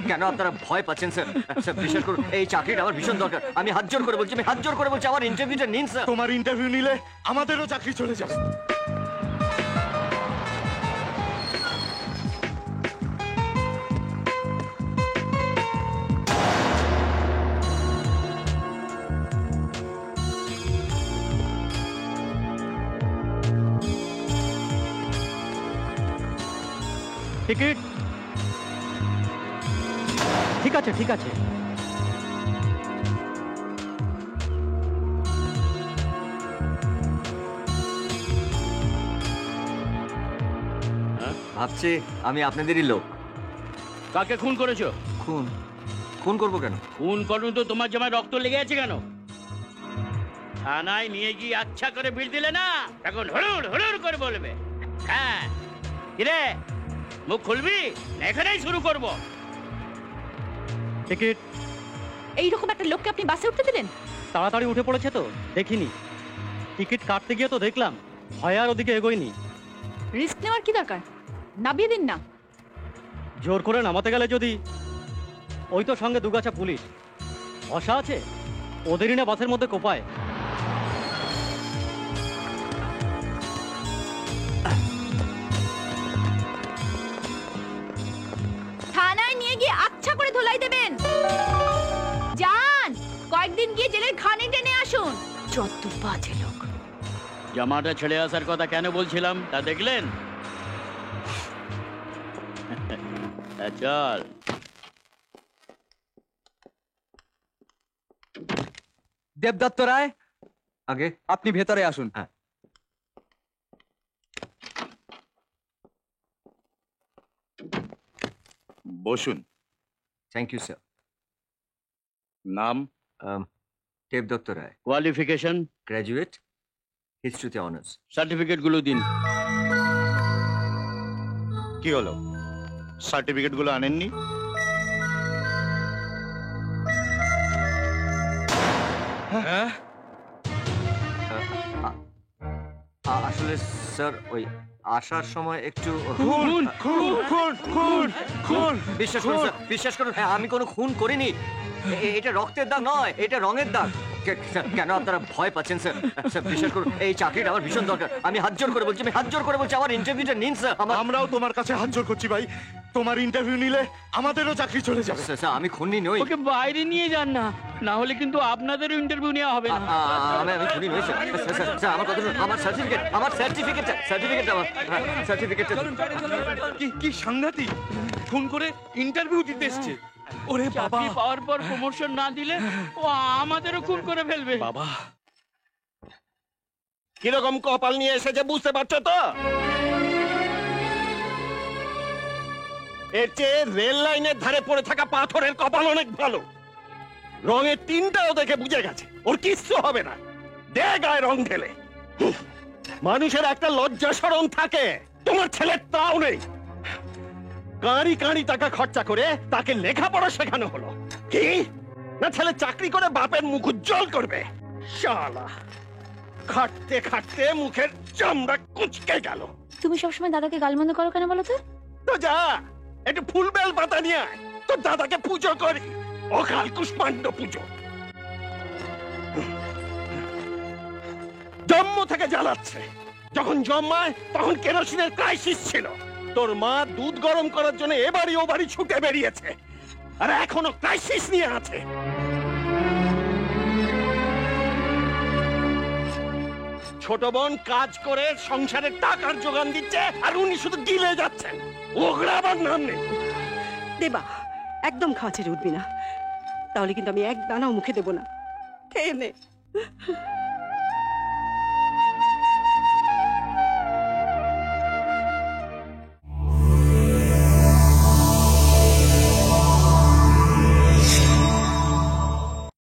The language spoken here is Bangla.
কেন আপনারা ভয় পাচ্ছেন স্যার? স্যার বিশ্বাস করুন, এই চাকরিটা আমার ভীষণ দরকার। আমি হাত জোর করে বলছি, আমার ইন্টারভিউটা নিন স্যার। তোমার ইন্টারভিউ নিলে আমাদেরও চাকরি চলে যাবে। টিকিট ঠিক আছে, ঠিক আছে। ভাবছি আমি আপনাদেরই লোক। কাকে খুন করেছো? খুন? খুন করবো কেন? খুন করুন তো তোমার জামায় রক্ত লেগে আছে কেন? থানায় নিয়ে গিয়ে আচ্ছা করে ভিড় দিলে না, এখন হড়ুড় হড়ুড় করে বলবে। হ্যাঁ কিরে, মুখ খুলবি না এখানেই শুরু করবো? টিকিট। এইরকম একটা লোককে আপনি বাসে উঠতে দিলেন? তাড়াতাড়ি উঠে পড়েছে তো দেখিনি। টিকিট কাটতে গিয়ে তো দেখলাম, ভয় আর ওদিকে এগোয়নি। রিস্ক নেওয়ার কি দরকার? নামিয়ে দিন না। জোর করে নামাতে গেলে যদি, ওই তো সঙ্গে দুগাছা পুলিশ বসা আছে, ওদেরই না বাসের মধ্যে কোপায়। থানায় নিয়ে গিয়ে আচ্ছা করে ধোলাই দেবেন। যান, কয়েকদিন গিয়ে জেলের ঘানি টেনে আসুন। যত বাজে লোক। জামাটা ছেড়ে আসার কথা কেন বলছিলাম তা দেখলেন? চল। দেবদত্ত রায়, আগে আপনি ভেতরে আসুন। হ্যাঁ। বসুন। Thank you sir. নাম? দেবদত্ত রায়। কোয়ালিফিকেশন? গ্র্যাজুয়েট, হিস্ট্রিতে অনার্স। সার্টিফিকেট গুলো দিন। কি হলো, সার্টিফিকেট গুলো আনেননি? হ্যাঁ? আসলে স্যার ওই আসার সময় একটু খুন খুন খুন খুন খুন। বিশ্বাস করুন স্যার, বিশ্বাস করুন, হ্যাঁ, আমি কোনো খুন করিনি। এটা রক্তের দাগ নয়, এটা রঙের দাগ। কেন আপনারা ভয় পাচ্ছেন স্যার? স্যার বিশ্বাস করুন, এই চাকরিটা আমার ভীষণ দরকার। আমি হাত জোর করে বলছি, আমার ইন্টারভিউটা নিন স্যার। আমরাও তোমার কাছে হাত জোর করছি ভাই, তোমার ইন্টারভিউ নিলে আমাদেরও চাকরি চলে যাবে। স্যার আমি খুনি নই। ওকে বাইরে নিয়ে যান না, না হলে কিন্তু আপনাদেরও ইন্টারভিউ নেওয়া হবে না। আমি খুনি নই স্যার। স্যার আমার কথা শুনুন, আমার সার্টিফিকেট কি সাংঘাতিক, খুন করে ইন্টারভিউ দিতে এসছে। ওরে বাবা, চাকরি পাওয়ার পর প্রমোশন না দিলে ও আমাদেরও খুন করে ফেলবে। বাবা কিরকম কপাল নিয়ে এসেছে বুঝতে পারছো তো? এর চেয়ে রেল লাইনের ধারে পড়ে থাকা পাথরের কপাল অনেক ভালো। রঙের তিনটাও দেখে বুঝে গেছে ওর কিচ্ছু হবে না। দে গায়ে রং ঢেলে। মানুষের একটা লজ্জা শরম থাকে, তোমার ছেলের তাও নেই। কাঁড়ি কাঁড়ি টাকা খরচা করে তাকে লেখাপড়া শেখানো হলো, কি না ছেলে চাকরি করে বাপের মুখ উজ্জ্বল করবে? শালা, খাটতে খাটতে মুখের চামড়া কুঁচকে গেল। তুমি সবসময় দাদাকে গালমন্দ করো কেন বলো তো? তো যা একটু ফুল বেল পাতা নিয়ে আয়, তোর দাদাকে পুজো করি, অকাল কুষ্মাণ্ড পুজো। জন্ম থেকে জ্বালাচ্ছে, যখন জন্মায় তখন কেরোসিনের ক্রাইসিস ছিল। তোর মা দুধ গরম করার জন্য এবারই ও বাড়ি ছুটে বেরিয়েছে, আর এখনো ক্রাইসিস নিয়ে আছে। ছোট বোন কাজ করে সংসারের টাকার যোগান দিচ্ছে, আর উনি শুধু গিলে যাচ্ছেন। ওগড়াবার নাম নেই। দেবা, একদম খাওয়া ছেড়ে উঠবি না, তাহলে কিন্তু আমি এক দানাও মুখে দেব না। খেয়ে নে।